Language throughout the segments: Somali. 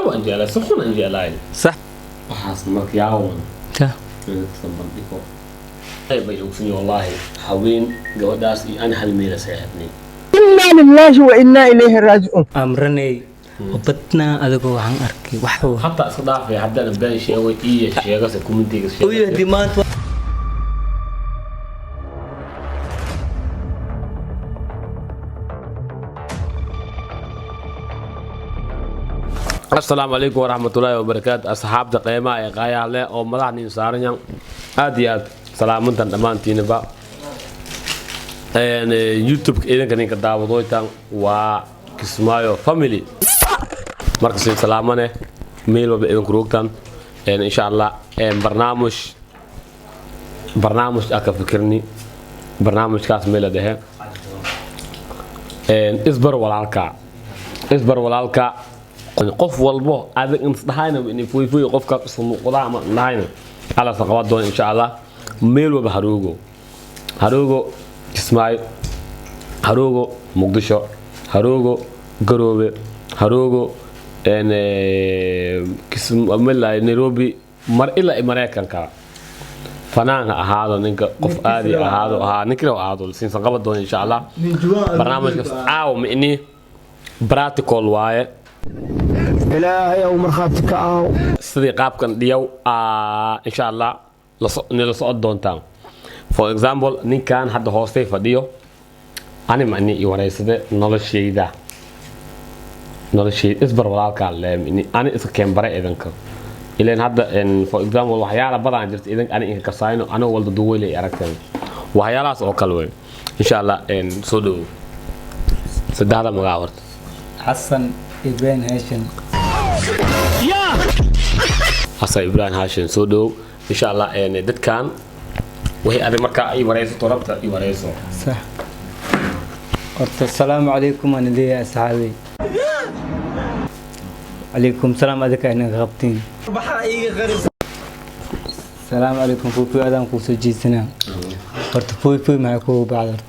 وانجيلا سخون انجيلا صح وحاس مركياون صح تصبر بيكو طيب يوصني والله حوين جوداس أنا هالميل سيحبني إنا لله وإنا إليه راجعون أمرني وبتنا أدقو عن أركي وحو حتى صداقي حتى أنا بدأ شيء أو شيء قصة كومنتي قصة ويا ديمات السلام عليكم ورحمة الله وبركاته أصحاب دقيمة قايا له أو مدحني سارنيان أديات سلامون تندمان تينبا يوتيوب إذا كان كداودوي تان وكسمايو فاميلي مركز سلامانه ميل وبإذن كروكتان إن شاء الله برنامج أكفكرني برنامج كاس ميل ده إصبر walaalka qof walbo adag intaayna in fuuy qofka soo qodaama lahayn ala saqawad doon insha Allah meel waba harugo Kismaayo harugo Muqdisho harugo Garowe harugo Kismaayo Nairobi mar ila Mareykanka فنان هذا نك قف آدي هذا نكره هذا سين سقبض دون إن شاء الله برنامج أو مني براتيكول واي إلهي يوم خاطك أو sidii qaabkan dhiyow insha Allah la socod doontaan for example ninkan hadda hoostay fadhiyo ani macni i wareysade noloshayda isbar walaalka leemini ani iska keenbare idanka ileen hadda for example waxyaala badan jirta idan ani in kasayno ana walda duweelay aragtan waxyaalaas oo kale way insha Allah soo dhaw saddeexda magac horta حسن إبراهيم هاشم حسن إبراهيم هاشم soo dhaw insha Allah dadkan waxay aday marka ay wareyso torabta ay wareyso صح السلام عليكم أنا لي أصحابي عليكم السلام عليكم أنا غابتين السلام عليكم فوفي أدم كوسو جيسنا قرت فوفي معكو بعد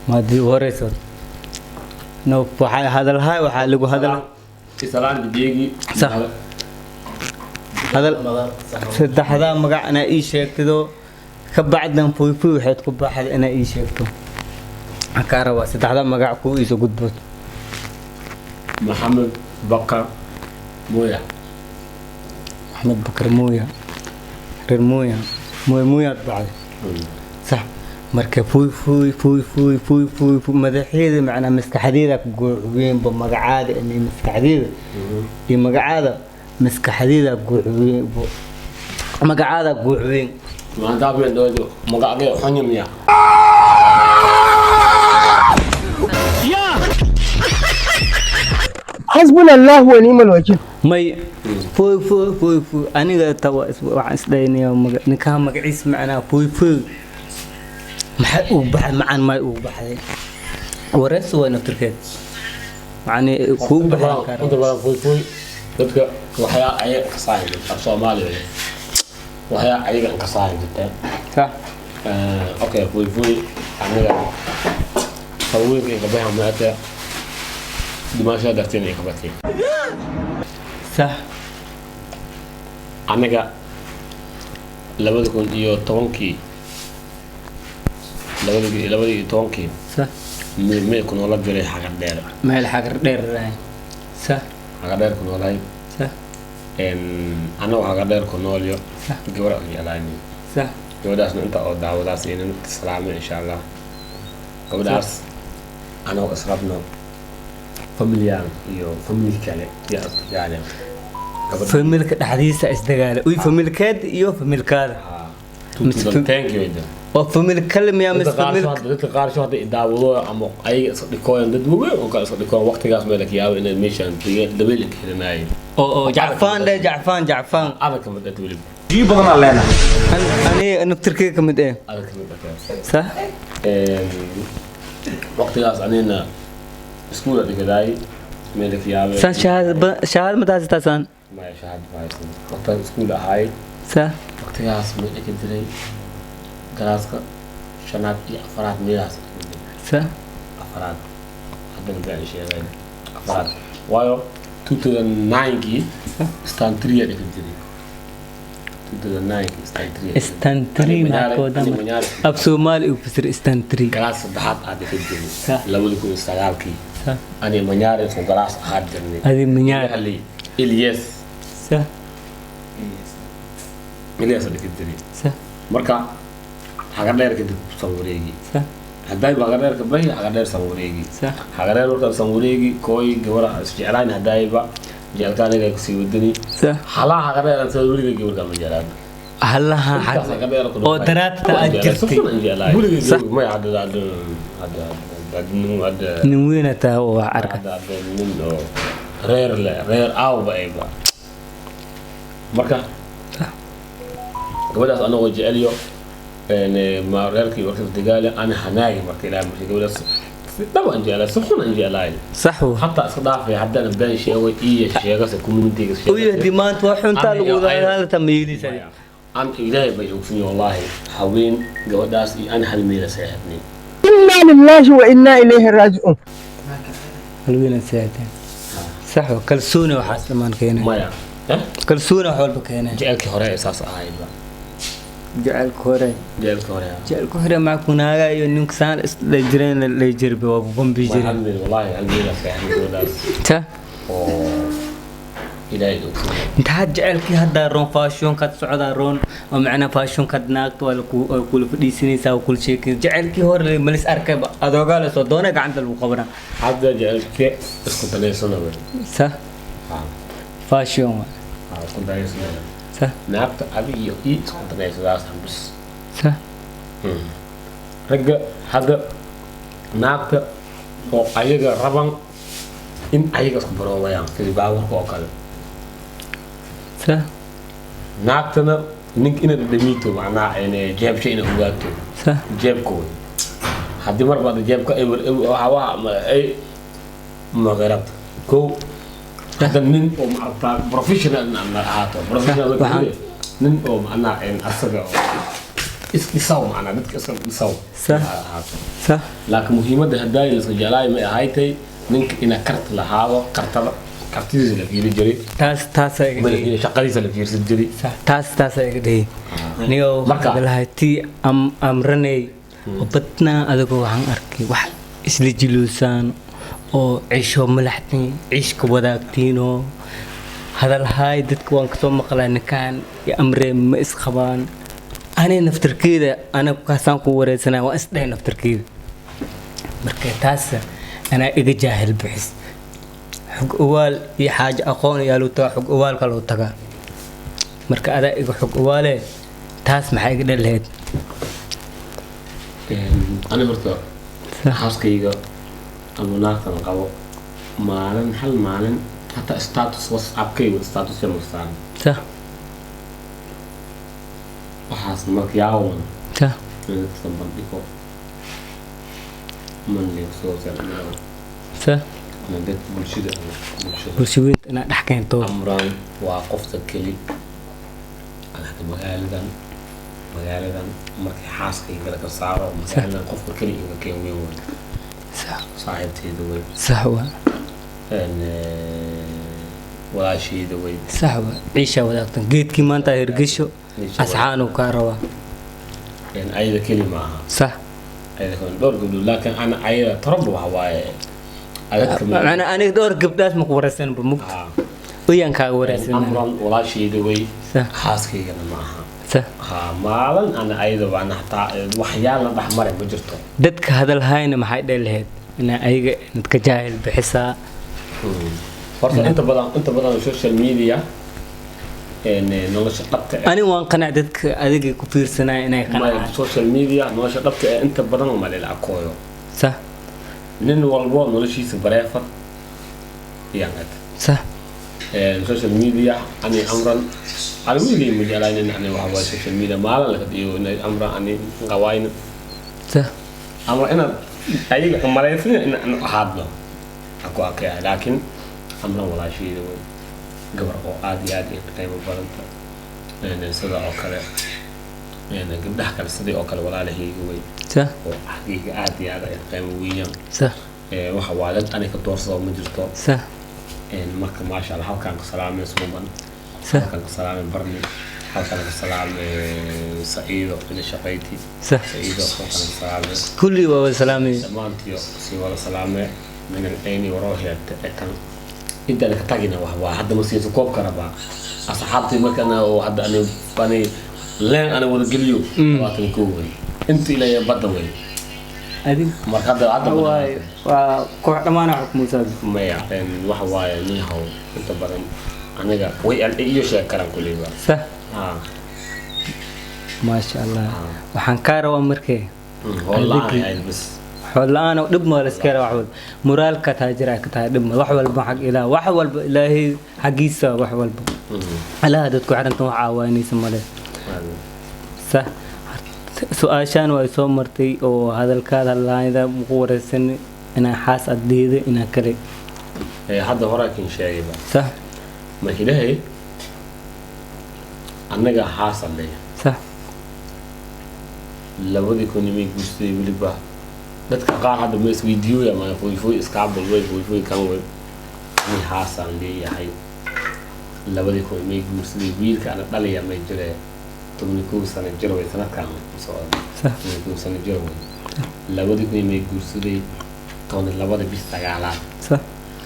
ما دي ورثت نو هذا الهاي وحالق هذا سلام بديجي صح هذا صدق هذا مقع أنا إيش كذا كبعدنا فوفي وحيد كبعد أنا إيش كذا كهرباء صدق هذا مقع كويس وقد محمد بكر مويا محمد بكر مويا غير مويا بعد صح مركب فوي مدحيد معنا مسكحديدك وين بمقعاد اني مسكحديد في مقعاد مسكحديدك وين مقعادك وين ما دابا دوجو مقعد حنيم يا حسبنا الله ونعم الوكيل مي فوي أنا توا وعسليني نكام مقعيس معنا فوي محق وبحد معن ما وبحد ورث وين تركت يعني كوب بحد أنت بقى فوي dadka waxyaa ay ka saaxiib Soomaaliya waxyaa ay ka saaxiib صح okay fui aniga haweenka ka baahan maata dimaasha darteen ka batay صح aniga 2010kii صح ميل كنا ولا جري حاجة دير ما الحجر دير صح حاجة دير كنا ولا صح أنا وحاجة دير كنا ولا صح جورا يلاني صح جوداس أنت أو داوداس إن السلام إن شاء الله جوداس أنا وأسرابنا فاميليان فاميلي كله يا يعني فاميلك حديث استقالة وي فاميلكاد فاميلكاد thank you وفاميل كلم يا مس فاميل dadka qaar soo hadda daawado ama ay dhikoon dad weyn oo kala soo dhikoon waqtigaas meel ka yaabo inay meeshan dabeel ka helanay oo جعفان ada kamid ah wali جي بدنا لنا أنا بتركي كمد إيه ada kamid ah صح waqtigaas anina iskuul adigaday meel ka yaabo سان شهادة متى تسان ما shahad faysan waqtigaas iskuul ahay صح waqtigaas meel ka diray daraaska shanaad iyo afraad meelaas صح afraad hadda ma baan sheegay afraad waayo 2009 stand 3 اللي كنت جري 2009 stand 3 استنتري ما كودا اب سومالي وفسر استنتري كلاس صدحات عاد كنت جري صح. لو يكون استغالكي صح أنا منيار في كلاس هاد جرني هذه منيار اللي إلياس صح إلياس اللي كنت جري صح مركا حقدر كنت صوريجي صح هداي بقدر كبري حقدر صوريجي صح حقدر ورد صوريجي كوي جورا استعلان هداي بقى جالتاني جاي كسيودني صح حلا حقدر صوريجي جور كم جالان هلا حد او درات تاجرتي صح ما يعدل هذا نوينا تا وعرك هذا من رير أو بقى مركا قبل أنا وجه اليوم يعني ما رأيك وقت الدجالة أنا حناي مركي لا مش قبل طبعا جالة سخون إنجيلاي صح حتى أصداف حتى نبين شيء أو إيه شيء قصة كوميونتي شيء ويا ديمانت وحن تالو هذا تميلي سري أنا إلهي بيوفني والله حوين جوداس أنا هالميلة سيحبني إنا لله وإنا إليه راجعون. حلوين ساعتين صح كلسونة وحاس لما كينا مايا كلسونة حول بكينا جعلك هراء أساس عايبا جعل كوري جعلك هراء جعل كوري معك مناغا يونيك سان لجرين اللي يجرب وابوهم بيجري والله هالميلة سيحبني جوداس تا إلهي يوفني انت هاد جعل كي هاد رون فاشون كات سعودة رون ومعنا فاشون كات ناقت ولا كل فدي سنيسا وكل شيء جعل كي هور اللي ملس أركب هذا قال صدقنا عند المخبرة هذا جعلك اسكت لي سنة صح فاشون اسكت لي سنة صح نابت أبي يوكي اسكت لي سنة بس صح رجع هذا نابت هو أيجا ربان إن أيجا سكبروا وياه في باور كوكل صح نابتنا نك إن الدميتو معنا يعني جاب شيء إنه هواتو صح جاب كوي هذه مرة بعد جاب كأي هوا أي ما غيرت كو هذا نن أو معرفة بروفيشنال أنا هاتو بروفيشنال نن أو معنا إن أسرع إسقيساو معنا نتك إسقيساو صح صح لكن مهمة ده هداي لسجلاي ما هايتي نك إن كرت لهذا كرتيز اللي في الجري تاس ما شقاليس اللي في الجري صح تاس يقدي نيو بالهايتي أمرني وبتنا أدقو عن أركي واحد إسلي جلوسان أو عيشوا ملحتني عيش كبداكتينو هذا الهاي دتك وان كتوم مقلان كان يا أمري ما إسخبان أنا نفتر كده أنا كاسان كورة سنة وأسدع نفتر كده مركي تاسة أنا إجا جاهل بحس حق أول هي حاجة أخون يالو تا حق أول كلو تجا مركي أنا إجا حق أوله تاس محي كده لهاد أنا مرتا حاس كيجا المناخ تنقبو مالن هل مالن حتى ستاتوس واتساب كي وستاتوس يمستان صح وحاس مرك ياون صح من تسمى بيكو من اللي سوسيال ميديا صح من ده بلشدة برشويت أنا أحكين تو أمران وقفت كلي أنا هذا مقالة مرك حاس كي قلت الصعبة مثلا قفت كلي إنك كي يوم صح صاحبتي دوي صح إن ولا شيء دوي صح عيشة وداكتن جيت كي ما أنت هرجشوا أسعان وكاروا يعني أيضا كلمة صح أيضا كمان دور قبل لكن أنا أيضا تربو هواي أنا دور قبل مقورسين بموت ويان كاورسين أمران ولا شيء دوي صح حاسكي أنا معها صح مالن أنا أيضا وأنا حتى وحيانا بحمر بجرته دتك هذا الهاين ما حيد لهاد أنا أيجا نتكجاهل بحسها فرصة أنت بدأ السوشيال ميديا إن نلاش قبت أنا وان قناع دتك أديك كفير سنة أنا قناع السوشيال ميديا نلاش قبت أنت بدأ ما للع كويو صح نين والبو نلاش يسبريفر يعني صح السوشيال ميديا أنا أمرا على ميديا مجالين إن أنا وهو السوشيال ميديا ما لا لكديو إن أمرا أنا قواين صح أمرا أنا أيجا كم مرة يفني إن أنا أحدنا أكو أكيا لكن أمرا ولا شيء دوي قبر أو عادي قيمة بلنتا يعني صدا أكله يعني قبل حكى الصديق أكله ولا له هو صح حقيقة عادي هذا قيمة ويا صح وحوالد أنا كدور صوم مجرته صح marka maasha Allah halkaan ka salaamay suuban صح halkaan ka salaamay barni halkaan ka salaamay saciido ila shaqayti صح saciido halkaan ka salaamay كل وسلامي dhammaantiyo si wada salaamay minan ayni waroohiyad etan inta ka tagina waa hadda ma siiso koob karaba asxaabtii markana oo hadda ani leen ana wada geliyo waatan ku way inta ilaa badda way هذه marka hadda واي وكوح دمان حكم سابق maya waxa waaye nin haw inta badan aniga way iyo sheekaran kuliba صح ah ما شاء الله waxaan ka rabaa markay wallahi ay bas xoolaana dhib ma la iska rabaa moraalka taajira ka tahay dhib wax walba xaq ilaa wax walba ilaahay xaqiisa wax walba ala dadku xiranta wax caawaynaysa male صح سؤاشان way soo martay oo hadalkaada laayda ugu wareysan ina xaas adeeda ina kale hadda horaakin sheegayba صح ma ilaahay anaga xaasan leeyahay صح labadii kunimay guustay wiliba dadka qaar hadda ma isweydiiyo ma fuuy iskaabul way fuuy kan way ni xaasan leeyahay labadii kunimay guustay wiilka ana dhaliya ma jiree تمنكو سنة جروي سنة كامل صار صح تمنكو سنة جروي لابد يكون يجورسدي تون لابد بيستعجلها صح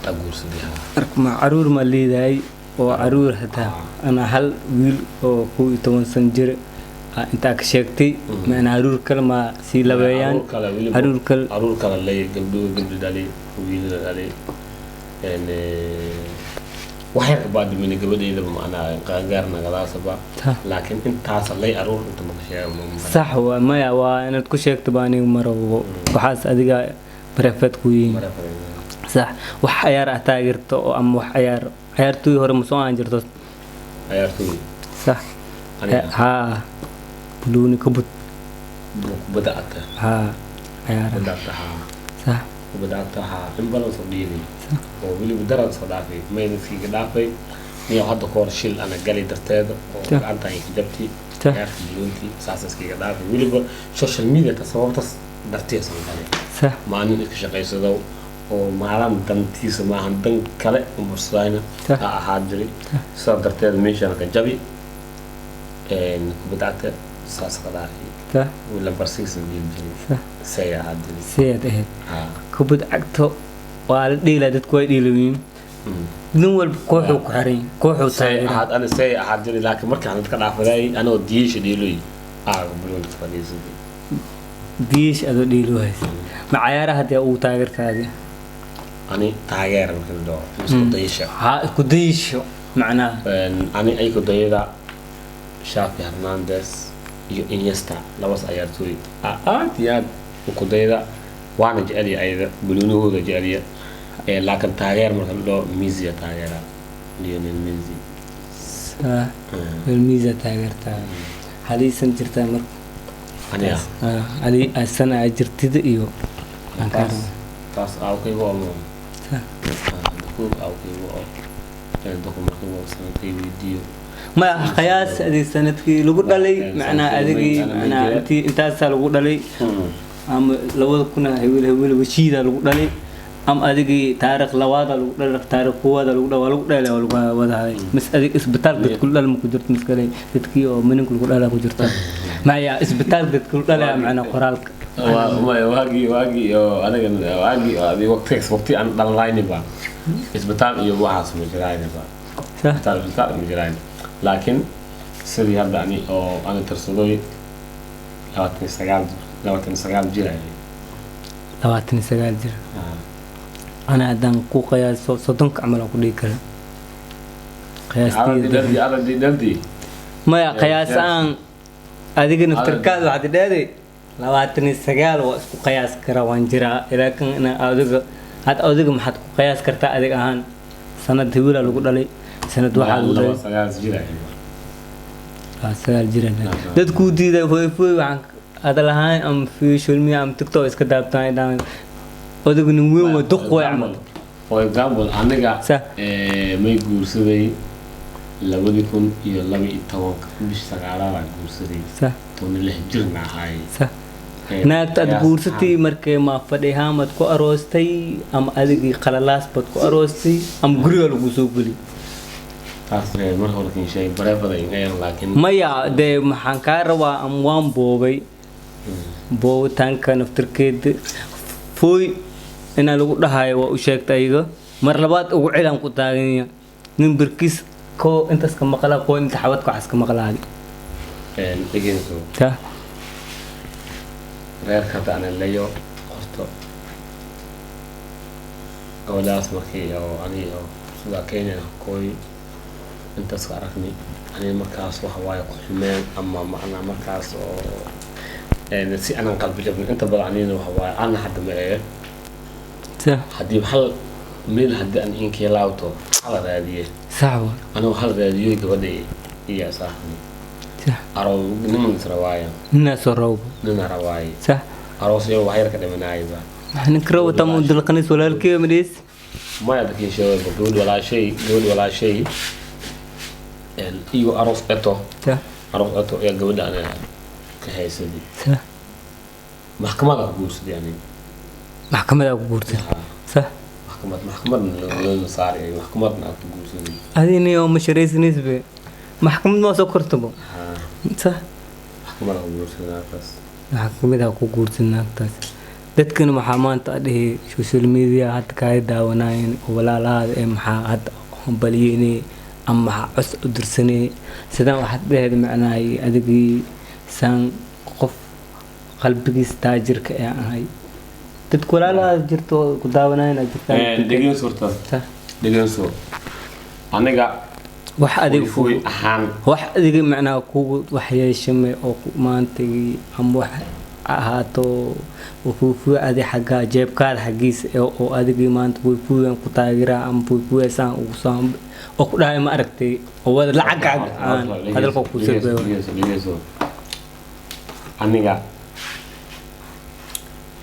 تجورسديها مع عرور مالي داي وعرور حتى أنا هل ويل أو كوي تون سنجر أنت أكشكتي من عرور كلمة سيلا بيان عرور كلا اللي قبل دالي ويل دالي يعني waxay baad min gabadheeda macna qaangaarna galaasaba laakiin intaas lay aroor inta ma sheego صح وما waa inaad ku sheegto baani maro waxaas adiga barafad ku yiin صح wax ciyaar ah taageerto oo ama wax ciyaartoy hore ma soo aan jirto ciyaartoy صح ها بلوني كبد بدأت ها ciyaar بدأتها صح بدأتها in badan soo dhiibay oo wili daran soo dhaafay meedkiga dhaafay niyo hadda koor shil ana gali darteeda oo gacanta ay jabti ciyaarta bilunti saasaskiga dhaafay wiliba social media ka sababtas darteeda soo galay صح maalin iska shaqaysado oo maalan dantiisa maahan dan kale umursaayna ka ahaa jiray soo darteeda meeshan ka jabi بدأت saas qadaari صح wala barsiis jiray صح say ahaa jiray سيد إيه كبد عقته والديلا دتكو يديلوين nin walba kooxu ku xiran kooxu say ahaad ana say ahaad jiray laakiin markaan dadka dhaafaday anoo diisha dhiilay bulon fadhiiso diish adoo dhiilo haysa ma ciyaaraha hadii uu taageertaadi ani taageer markaan doo isku dayasho ha isku dayasho macnaha ani ay ku dayada Xavi Hernandez iyo Iniesta labas ciyaartooy aad iyo aad ku dayada waana jecel ayda bulunahooda jecel laakiin taageer markaan doo Messi taageera Lionel Messi Messi taageerta haliisan jirtaa mar aniga ali asana jirtida iyo taas awkay waa mo ku awkay waa dadku markay waa sanadkii video ما قياس هذه سنة في لقول علي معنا هذه معنا أنت سال لقول علي أم لو كنا هيول وشيدا لقول علي أم هذه تاريخ لوادا لقول علي تاريخ قوة لقول علي ولا هذا مس هذه إسبتال بتقول على مقدرة مسكلي تتكي أو من كل على مقدرة ما هي إسبتال بتقول على معنا قرالك ما واجي أنا كان واجي هذه وقتي أنا دللايني بقى إسبتال يبغى حاسم مجراني بقى إسبتال مجراني لكن سيدي هذا يعني أو أنا ترصدوي لواتني سجال جيراني لواتني سجال جير أنا أدان كو قياس صدق عمله كل كلام قياس دي ما قياس أن هذيك نفتركات واحد دادي لواتني سجال واسكو قياس كروان جرا لكن أنا أودق ما حد قياس كرتا هذيك أهان سنة دولة لقول عليه سنة واحد ولا سجال جيران dadku diiday way waxaan adalahay am fi shulmi am tiktok iska daabtay daan odagu nin weyn waa duq way amal for example aniga may guursaday 2012 bish 9 guursaday toon leh jirna ahay naagta aad guursatay markay ma fadhiyaamad ku aroostay ama adigii qalalaas bad ku aroostay ama guriga lagu soo geli taas reer mar hore kin shay bareebada inayaan laakiin maya de maxaan ka rabaa am waan boobay boobitaanka naftirkeeda fooy inaa lagu dhahayo waa u sheegtay iyaga mar labaad ugu cilaan ku taaganya nin birkiis koo intaas ka maqlaa koo inta xabadka waxaas ka maqlaadi dhegeyso ta reerka hadda ana leeyo horto gabadhaas markii oo aniga sida Kenya kooy intaas ka aragni aniga markaas waxa waaye ku xumeen ama macna markaas oo si anan qalbi jabin inta badan aniga waxa waaye ana hadda ma ee ta haddii hal meel haddii aan inkii laawto hala raadiye sawa anuu hal raadiyo gabadhay iyo saaxni ta aroo niman sarawaaya naas roob nina rawaay ta aroos iyo waxyar ka dhimanayba waxaan karaw tamu dilqanis walaalkii madis ما يدري شو بقول ولا شيء قول ولا شيء إيو أروف أتو ta أروف أتو يا قول أنا كهيسدي ta محكمة أقول سدي يعني maxkamada ku guurtay sa محكمة لون صار يعني محكمة أقول سدي adini oo mashariis nisbe maxkamad ma soo kortabo sa محكمة أقول سدي بس maxkamada ku guurtay naagtaas dadkan waxaa maanta adhihi social media hadda ka daawanayeen walaalaha ee maxaa hadda baliyeenay ama cus u dirsanay sidaan waxaad dhahayd macnaay adigii san qof qalbigiis taajirka ee ahay dadku walaalaha jirto ku daawanayeen jirtaan دقيقة صورة دقيقة صورة أنا wax adig فوي أحان wax adiga macnaa ku waxyeeshamay oo maanta ama wax ahaato wuxuu adi xagga jeebkaada xagiisa oo adigii maanta wuxuu ku taageeraa ama wuxuu saan ugu saan oo ku dhahay ma aragtay oo wada lacag hadalka ku soo dhigeyso aniga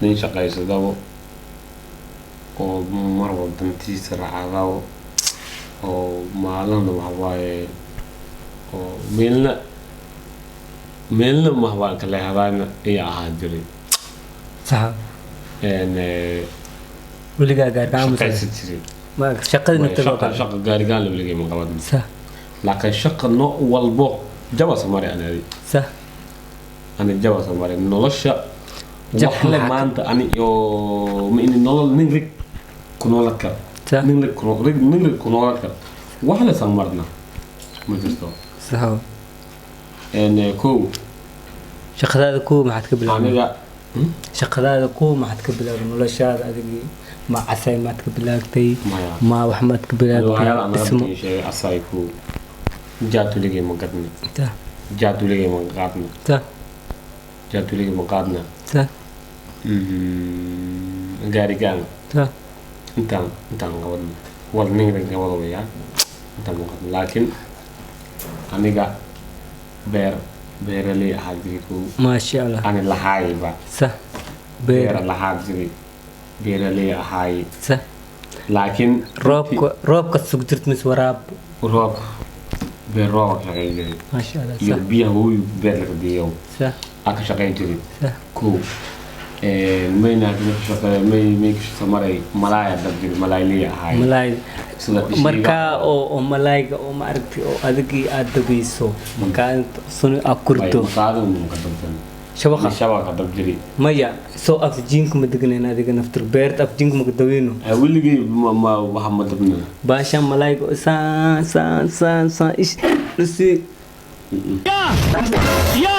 nin shaqaysado oo mar wadantiisa raacado oo maalin waxa waaye oo meelna ma waa kala hadaan iyo ahaan jiray sax weligaa gaargaan ma shaqada naftada shaqa gaarigaan la weligaa ma qaban sax laakiin shaqa nooc walbo jaba samari sax ani jaba samari nolosha waxle maanta ani oo ma in nolol nin rig ku noolad kar nin rig ku noolad kar wax la samarna ma jirto sax kow shaqadaada ku maxaad ka bilaabay aniga shaqadaada ku maxaad ka bilaabay noloshaada adigii ma casay maad ka bilaabtay ma wax maad ka bilaabtay ismo asay ku jaatuligay ma gadni jaatuligay ma qaadna jaatuligay ma qaadna gaarigaan intaan qabanna wal ninga qabado weeyaan intaan qabanna laakiin aniga beeraley ahaa jiray kow maasha allah ani lahaayba sax beera lahaa jiray beeraley ahaay sax laakiin roobka sug jirta mis waraab roob beer roob shaqay jiray maasha allah iyo biyaha wuu beer laga biyo sax aka shaqay jiray sax kow mayna shaqay may samaray malaaya dad jiray malaay ahaay malaay marka oo malaayga oo ma aragtay oo adigii aad dabayso marka sunu akurto qaado ka dabtan shabaqa dab jiray maya soo afjiinka ma deganeen adiga naftir beert afjiinka ma daweyno weligii ma waxa ma dabna baasha malaayga sa ish lusi ya